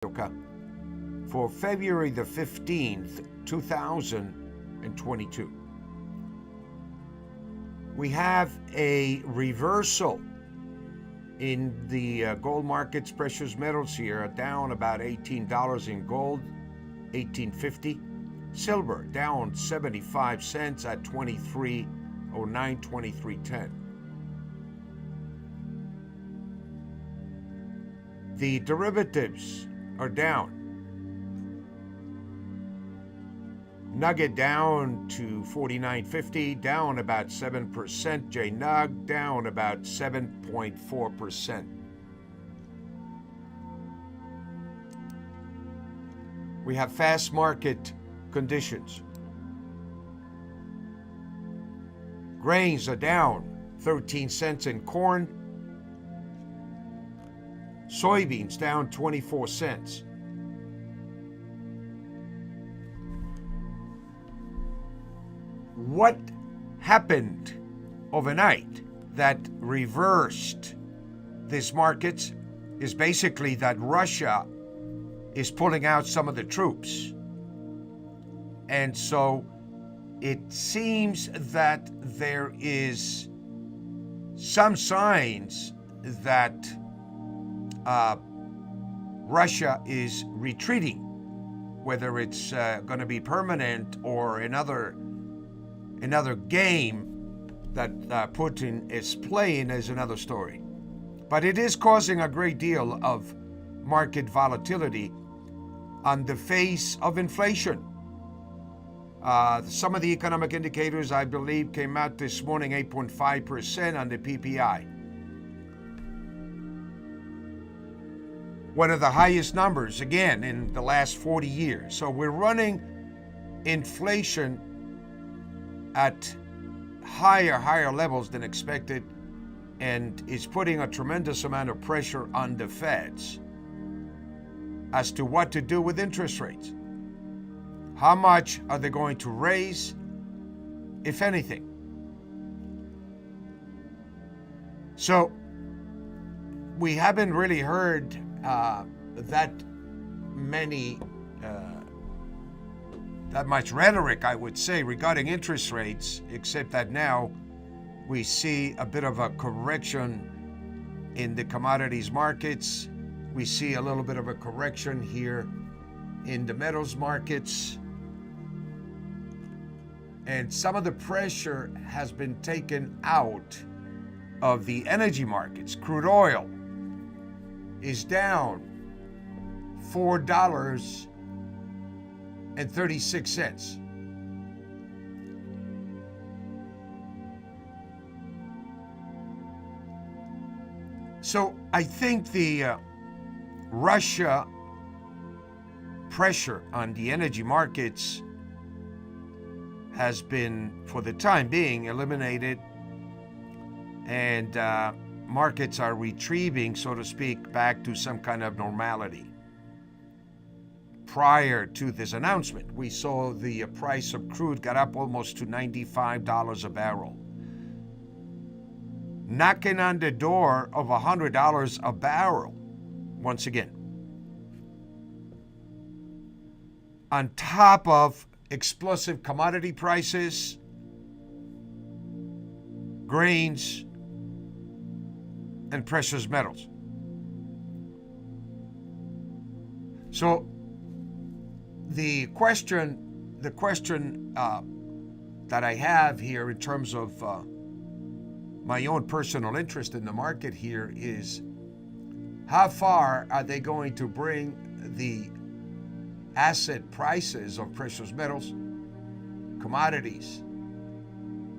MontesDeOca for February the 15th, 2022. We have a reversal in the gold markets, precious metals here, down about $18 in gold, $18.50. Silver down 75 cents at 23.09, 23.10. The derivatives are down. Nugget down to 49.50, down about 7%. JNUG down about 7.4%. We have fast market conditions. Grains are down 13 cents in corn. Soybeans down 24 cents. What happened overnight that reversed these markets is basically that Russia is pulling out some of the troops. And so it seems that there is some signs that Russia is retreating, whether it's going to be permanent or another game that Putin is playing is another story. But it is causing a great deal of market volatility on the face of inflation. Some of the economic indicators, I believe, came out this morning, 8.5% on the PPI. One of the highest numbers, again, in the last 40 years. So we're running inflation at higher levels than expected, and is putting a tremendous amount of pressure on the Feds as to what to do with interest rates. How much are they going to raise, if anything? So we haven't really heard that much rhetoric, I would say, regarding interest rates, except that now we see a bit of a correction in the commodities markets. We see a little bit of a correction here in the metals markets. And some of the pressure has been taken out of the energy markets. Crude oil is down $4.36. So I think the Russia pressure on the energy markets has been, for the time being, eliminated, and markets are retrieving, so to speak, back to some kind of normality. Prior to this announcement, we saw the price of crude got up almost to $95 a barrel, knocking on the door of $100 a barrel once again, on top of explosive commodity prices, grains, and precious metals. So the question that I have here in terms of my own personal interest in the market here is, how far are they going to bring the asset prices of precious metals, commodities,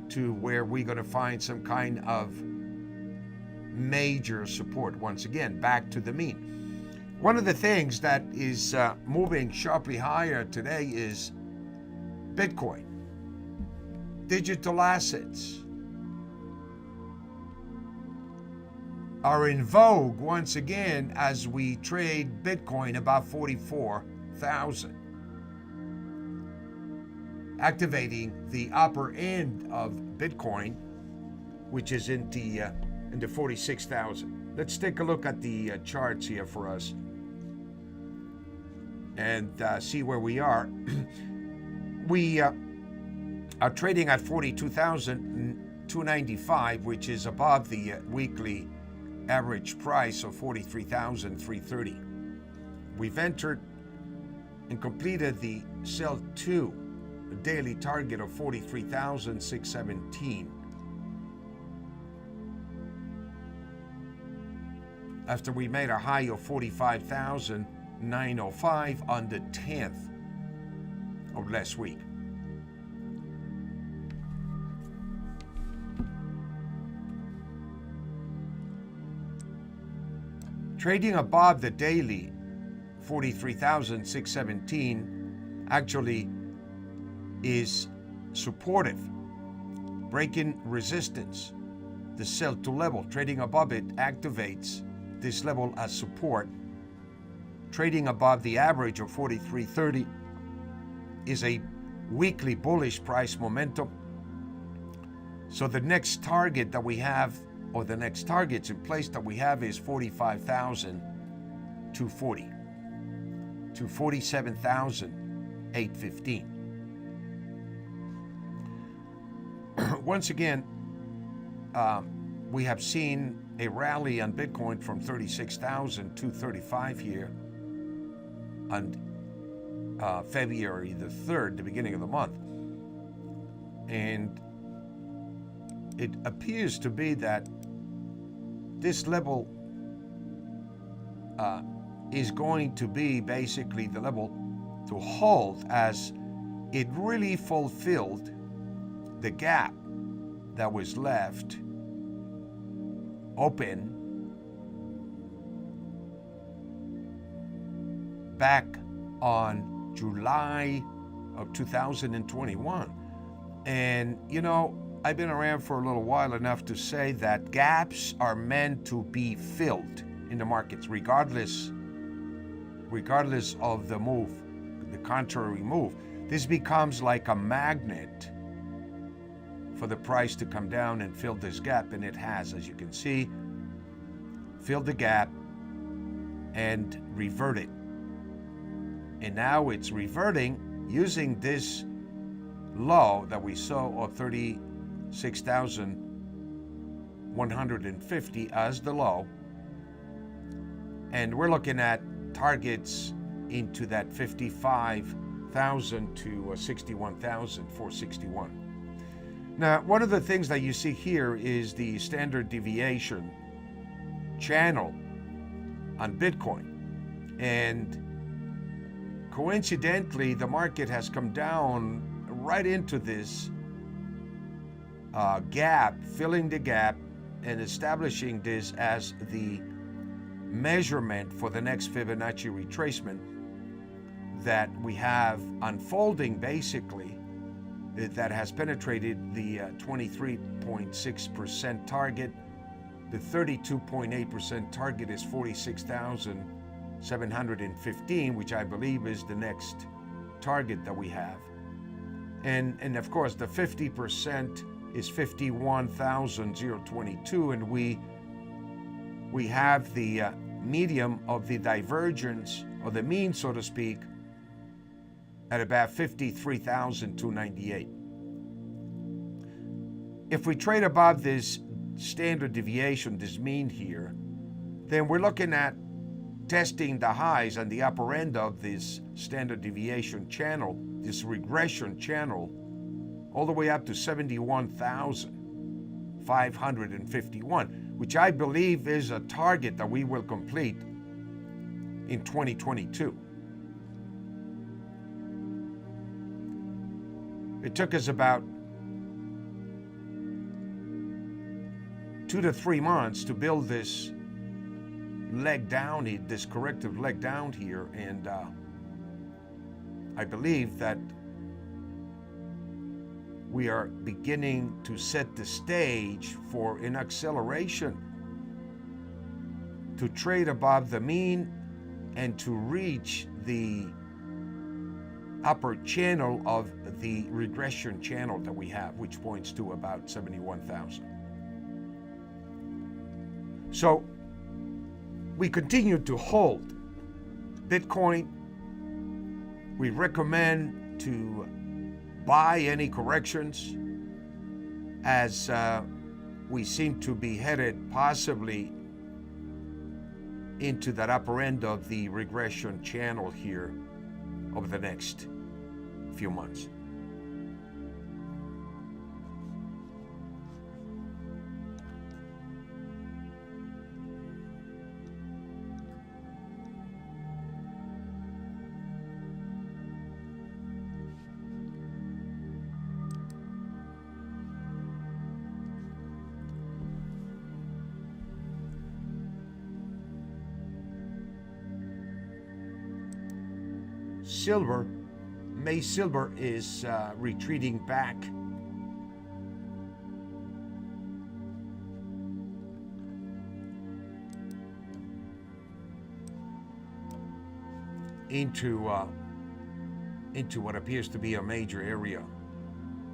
to where we're going to find some kind of major support once again, back to the mean. One of the things that is moving sharply higher today is Bitcoin. Digital assets are in vogue once again as we trade Bitcoin about 44,000, activating the upper end of Bitcoin, which is in the 46,000. Let's take a look at the charts here for us. and see where we are. We are trading at 42,295, which is above the weekly average price of 43,330. We've entered and completed the sell 2, a daily target of 43,617. After we made a high of 45,905 on the 10th of last week. Trading above the daily 43,617 actually is supportive, breaking resistance, the sell to level. Trading above it activates this level as support. Trading above the average of 43.30 is a weekly bullish price momentum. So the next target that we have, or the next targets in place that we have, is 45,240 to 47,815. Once again, we have seen a rally on Bitcoin from 36,235 here on February the 3rd, the beginning of the month. And it appears to be that this level is going to be basically the level to hold, as it really fulfilled the gap that was left open back on July of 2021. And you know, I've been around for a little while enough to say that gaps are meant to be filled in the markets, regardless of the move, the contrary move. This becomes like a magnet for the price to come down and fill this gap, and it has, as you can see, filled the gap and reverted. And now it's reverting using this low that we saw of 36,150 as the low, and we're looking at targets into that 55,000 to 61,461. Now, one of the things that you see here is the standard deviation channel on Bitcoin, and coincidentally, the market has come down right into this gap, filling the gap and establishing this as the measurement for the next Fibonacci retracement that we have unfolding, basically, that has penetrated the 23.6% target. The 32.8% target is 46,715, which I believe is the next target that we have. And of course, the 50% is 51,022, and we have the medium of the divergence, or the mean, so to speak, at about 53,298. If we trade above this standard deviation, this mean here, then we're looking at testing the highs on the upper end of this standard deviation channel, this regression channel, all the way up to 71,551, which I believe is a target that we will complete in 2022. It took us about 2 to 3 months to build this leg down, this corrective leg down here, and I believe that we are beginning to set the stage for an acceleration to trade above the mean and to reach the upper channel of the regression channel that we have, which points to about 71,000. So we continue to hold Bitcoin We recommend to buy any corrections as we seem to be headed possibly into that upper end of the regression channel here over the next few months. Silver, May silver is retreating back into what appears to be a major area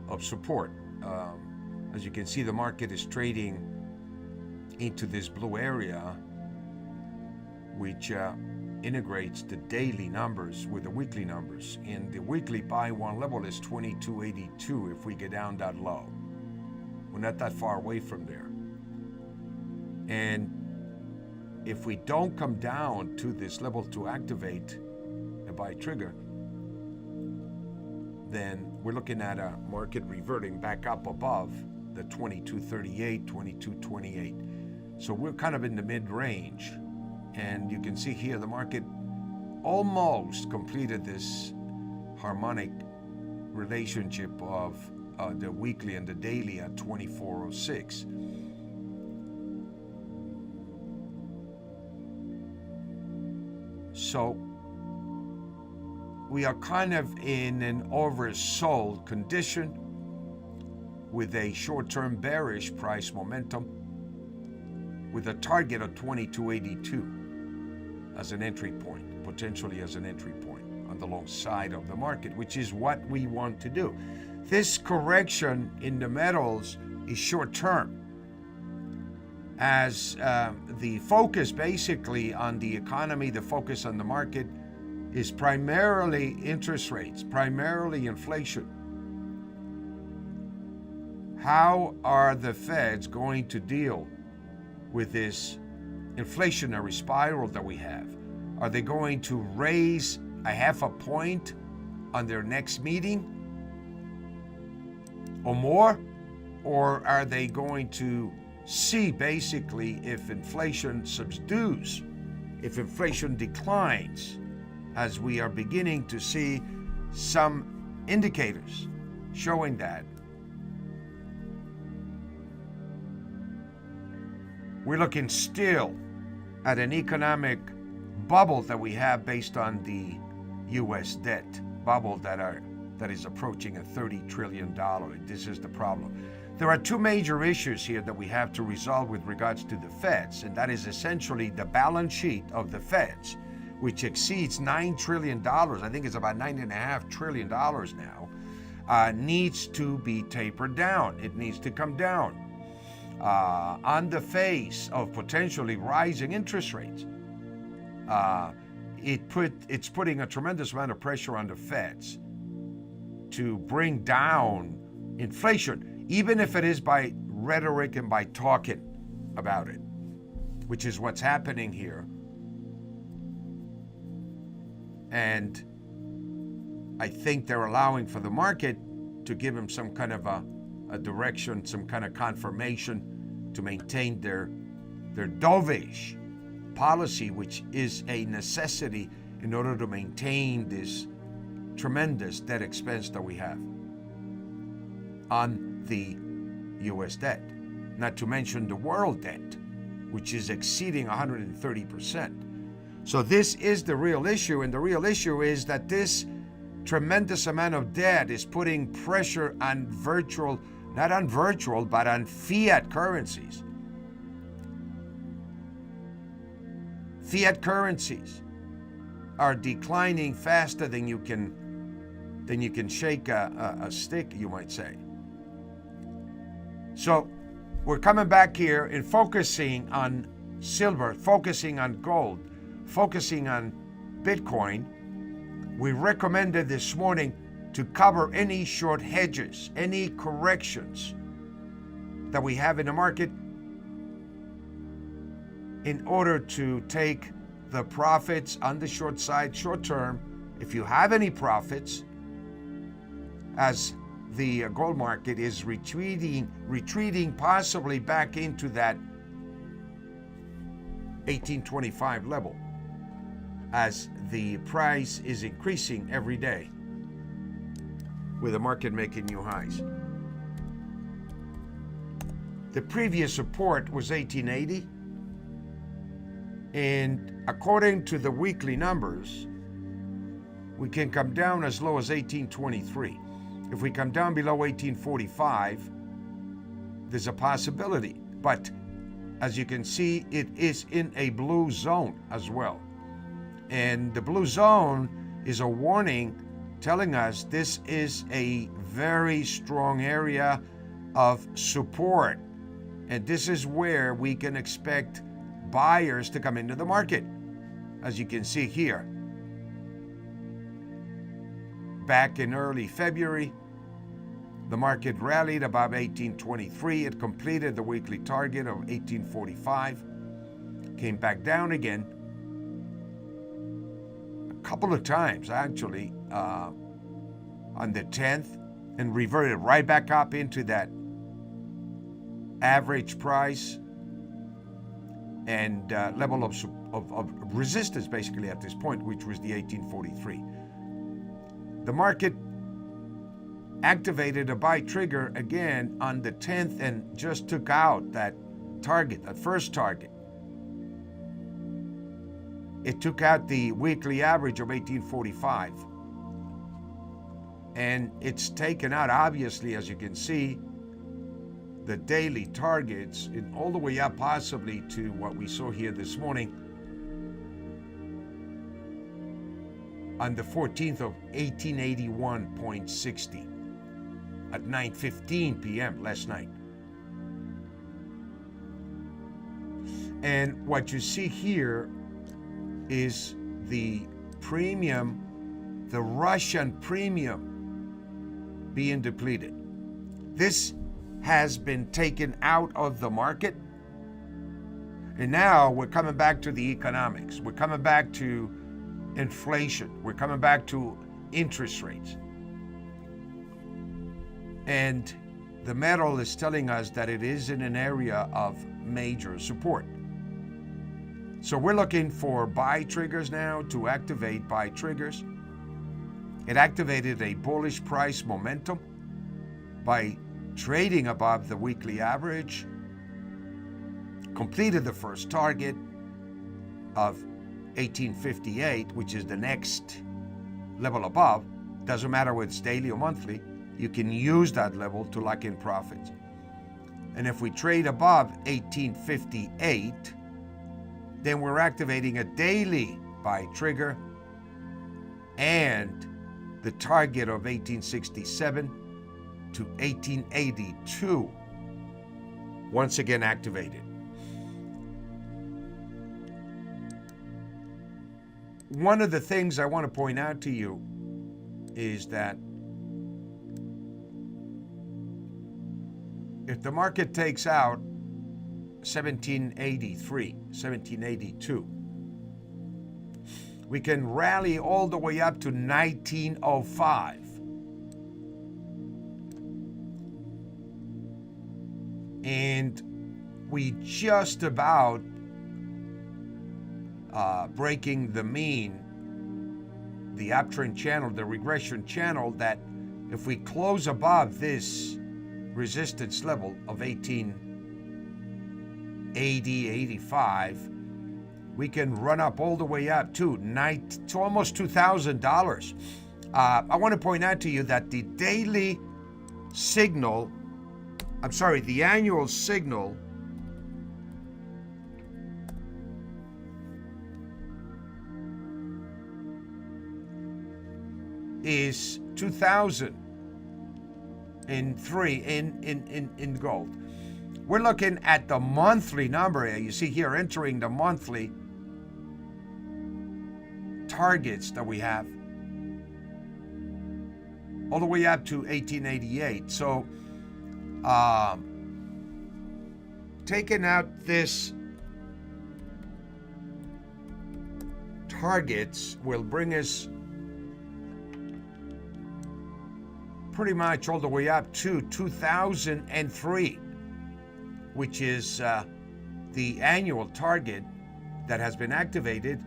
of support. As you can see, the market is trading into this blue area, which integrates the daily numbers with the weekly numbers. And the weekly buy one level is 2282 if we get down that low. We're not that far away from there. And if we don't come down to this level to activate a buy trigger, then we're looking at a market reverting back up above the 2238, 2228. So we're kind of in the mid-range. And you can see here the market almost completed this harmonic relationship of the weekly and the daily at 2406. So we are kind of in an oversold condition with a short-term bearish price momentum with a target of 2282 as an entry point, potentially as an entry point on the long side of the market, which is what we want to do. This correction in the metals is short-term, as the focus basically on the economy, the focus on the market is primarily interest rates, primarily inflation. How are the Feds going to deal with this inflationary spiral that we have? Are they going to raise a half a point on their next meeting or more? Or are they going to see basically if inflation subdues, if inflation declines, as we are beginning to see some indicators showing that? We're looking still at an economic bubble that we have based on the U.S. debt bubble that is approaching $30 trillion. This is the problem. There are two major issues here that we have to resolve with regards to the Feds, and that is essentially the balance sheet of the Feds, which exceeds $9 trillion. I think it's about $9.5 trillion now, needs to be tapered down. It needs to come down on the face of potentially rising interest rates. It's putting a tremendous amount of pressure on the Feds to bring down inflation, even if it is by rhetoric and by talking about it, which is what's happening here. And I think they're allowing for the market to give them some kind of a direction, some kind of confirmation to maintain their dovish policy, which is a necessity in order to maintain this tremendous debt expense that we have on the U.S. debt, not to mention the world debt, which is exceeding 130%. So this is the real issue, and the real issue is that this tremendous amount of debt is putting pressure on but on fiat currencies. Fiat currencies are declining faster than you can shake a stick, you might say. So we're coming back here and focusing on silver, focusing on gold, focusing on Bitcoin, We recommended this morning to cover any short hedges, any corrections that we have in the market in order to take the profits on the short side, short term. If you have any profits, as the gold market is retreating possibly back into that 1825 level, as the price is increasing every day, with the market making new highs. The previous support was 1880, and according to the weekly numbers, we can come down as low as 1823. If we come down below 1845, there's a possibility. But as you can see, it is in a blue zone as well. And the blue zone is a warning telling us this is a very strong area of support. And this is where we can expect buyers to come into the market. As you can see here, back in early February, the market rallied above 1823. It completed the weekly target of 1845, came back down again a couple of times actually on the 10th, and reverted right back up into that average price and level of resistance basically at this point, which was the 1843. The market activated a buy trigger again on the 10th and just took out that target, that first target. It took out the weekly average of 1845. And it's taken out, obviously, as you can see, the daily targets and all the way up possibly to what we saw here this morning on the 14th of 1881.60 at 9:15 p.m. last night. And what you see here is the premium, the Russian premium being depleted. This has been taken out of the market. And now we're coming back to the economics. We're coming back to inflation. We're coming back to interest rates. And the metal is telling us that it is in an area of major support. So we're looking for buy triggers now to activate buy triggers. It activated a bullish price momentum by trading above the weekly average, completed the first target of 1858, which is the next level above. Doesn't matter whether it's daily or monthly, you can use that level to lock in profits. And if we trade above 1858, then we're activating a daily buy trigger and the target of 1867 to 1882 once again activated. One of the things I want to point out to you is that if the market takes out 1783, 1782, we can rally all the way up to 1905. And we just about breaking the mean, the uptrend channel, the regression channel, that if we close above this resistance level of 1880, 85, we can run up all the way up to almost $2,000. I want to point out to you that the daily signal, the annual signal is 2003 in gold. We're looking at the monthly number here. You see here, entering the monthly targets that we have. all the way up to 1888. So taking out this targets will bring us pretty much all the way up to 2003, which is the annual target that has been activated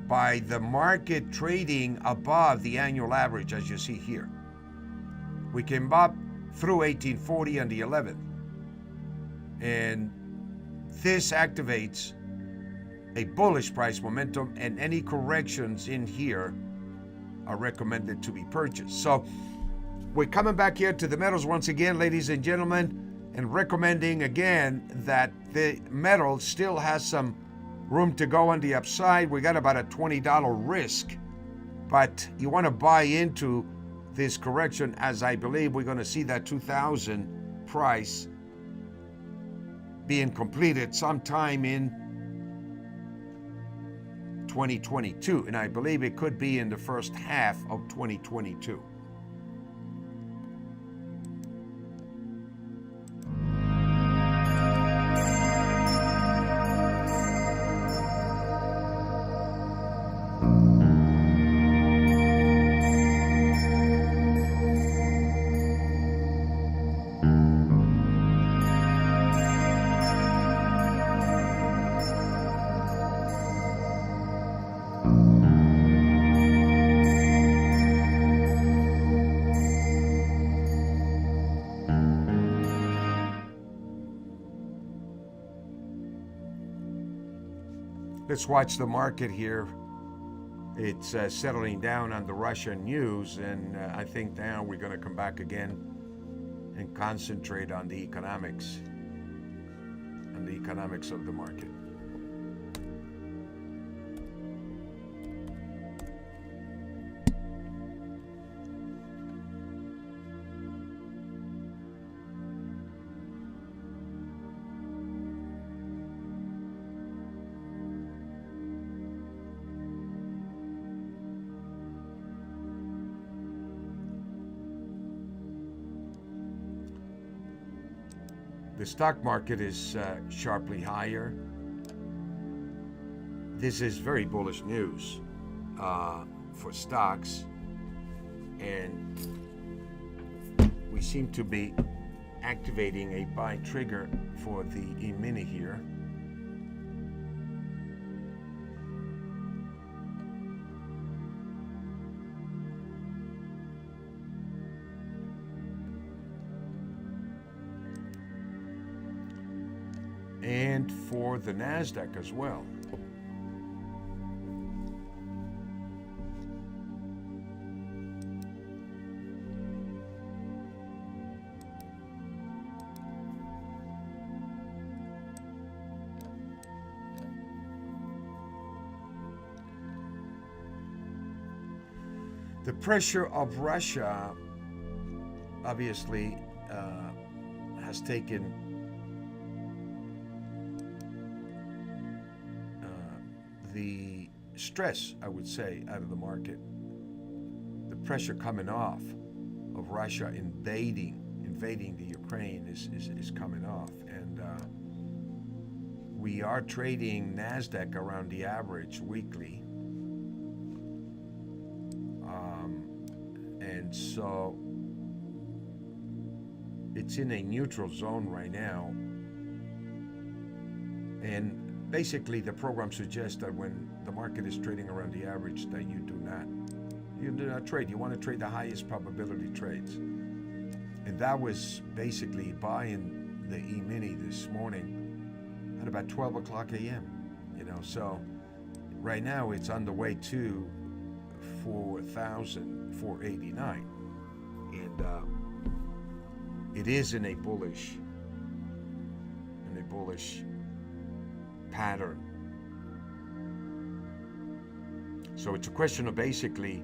by the market trading above the annual average, as you see here. We came up through 1840 on the 11th, and this activates a bullish price momentum, and any corrections in here are recommended to be purchased. So we're coming back here to the metals once again, ladies and gentlemen, and recommending again that the metal still has some room to go on the upside. We got about a $20 risk, but you want to buy into this correction, as I believe we're going to see that 2000 price being completed sometime in 2022, and I believe it could be in the first half of 2022. Let's watch the market here. It's settling down on the Russian news, and I think now we're going to come back again and concentrate on the economics, of the market. The stock market is sharply higher. This is very bullish news for stocks, and we seem to be activating a buy trigger for the E-mini here. And for the NASDAQ as well. The pressure of Russia obviously has taken the stress, I would say, out of the market. The pressure coming off of Russia invading the Ukraine is coming off, and we are trading NASDAQ around the average weekly, and so it's in a neutral zone right now, and basically, the program suggests that when the market is trading around the average, that you do not trade. You want to trade the highest probability trades. And that was basically buying the E-mini this morning at about 12 o'clock a.m. So right now it's on the way to 4,489, and it is in a bullish pattern. So it's a question of basically,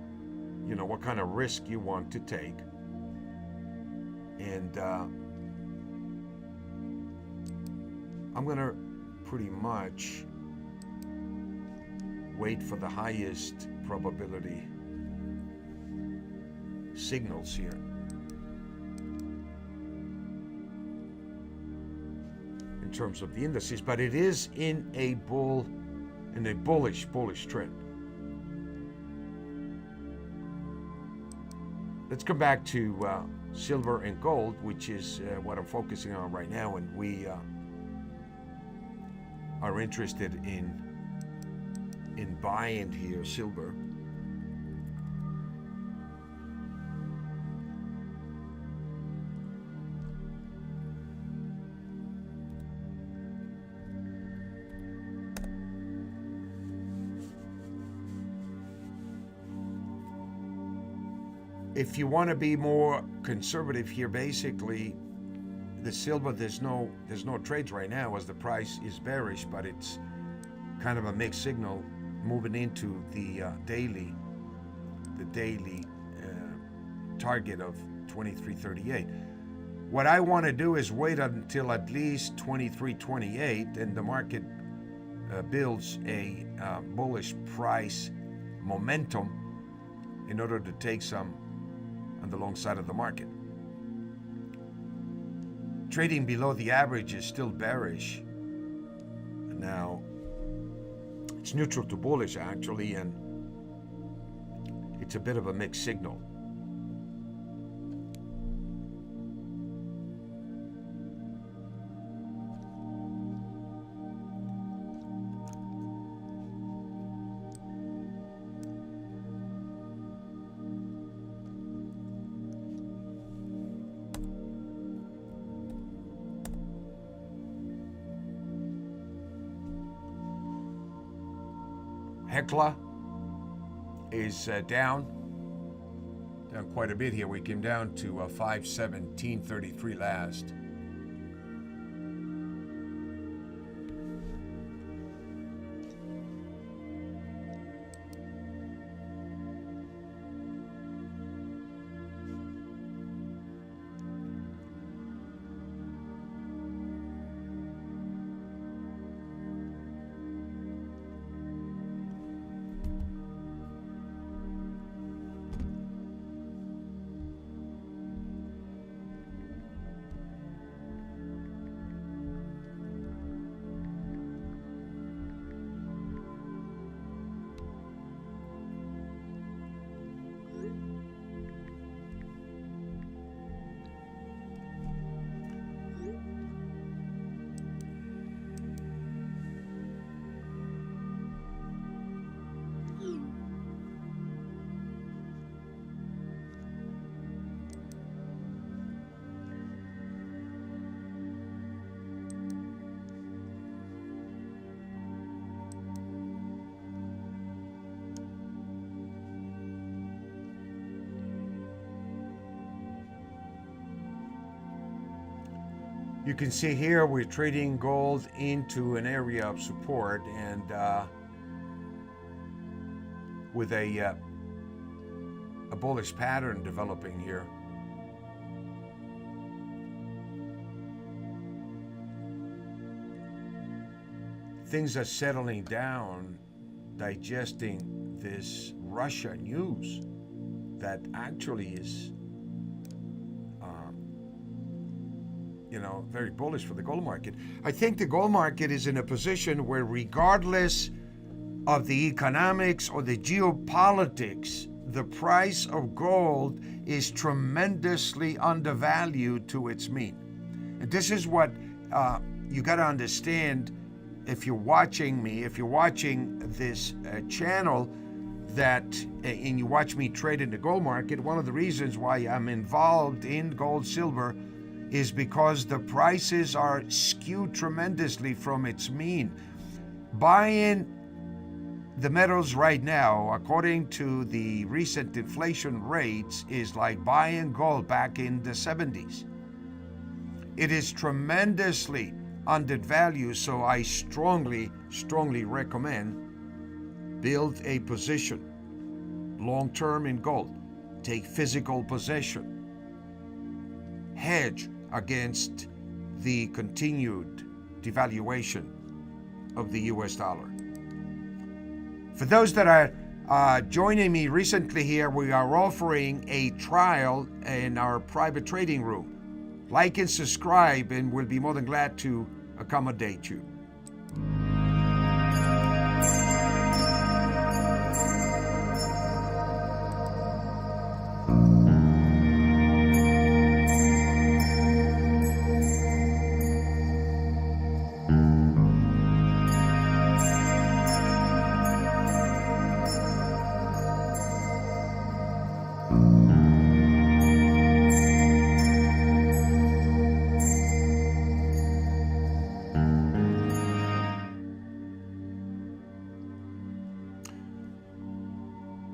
what kind of risk you want to take, and I'm gonna pretty much wait for the highest probability signals here. In terms of the indices, but it is in a bullish trend. Let's come back to silver and gold, which is what I'm focusing on right now, and we are interested in buying here silver. If you want to be more conservative here, basically, the silver, there's no trades right now as the price is bearish, but it's kind of a mixed signal moving into the daily target of 23.38. What I want to do is wait until at least 23.28, and the market builds a bullish price momentum in order to take some on the long side of the market. Trading below the average is still bearish. Now, it's neutral to bullish actually, and it's a bit of a mixed signal. Hecla is down quite a bit here. We came down to 517.33 last. You can see here we're trading gold into an area of support, and with a bullish pattern developing here. Things are settling down, digesting this Russia news that actually is very bullish for the gold market. I think the gold market is in a position where, regardless of the economics or the geopolitics, the price of gold is tremendously undervalued to its mean. And this is what you got to understand if you're watching me, if you're watching this channel, and you watch me trade in the gold market. One of the reasons why I'm involved in gold, silver, is because the prices are skewed tremendously from its mean. Buying the metals right now, according to the recent inflation rates, is like buying gold back in the 70s. It is tremendously undervalued, so I strongly recommend build a position long-term in gold. Take physical possession. Hedge against the continued devaluation of the US dollar. For those that are Joining me recently here, we are offering a trial in our private trading room. Like and subscribe, and we'll be more than glad to accommodate you.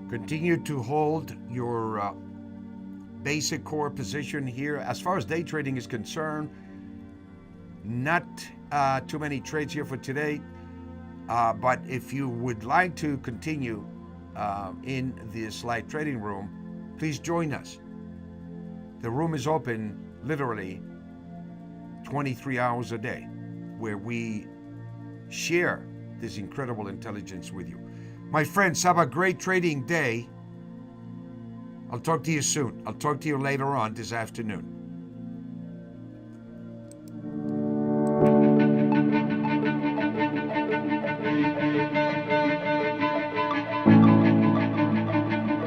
Continue to hold your basic core position here. As far as day trading is concerned, not too many trades here for today. But if you would like to continue in this live trading room, please join us. The room is open literally 23 hours a day, where we share this incredible intelligence with you. My friends, have a great trading day. I'll talk to you soon. I'll talk to you later on this afternoon.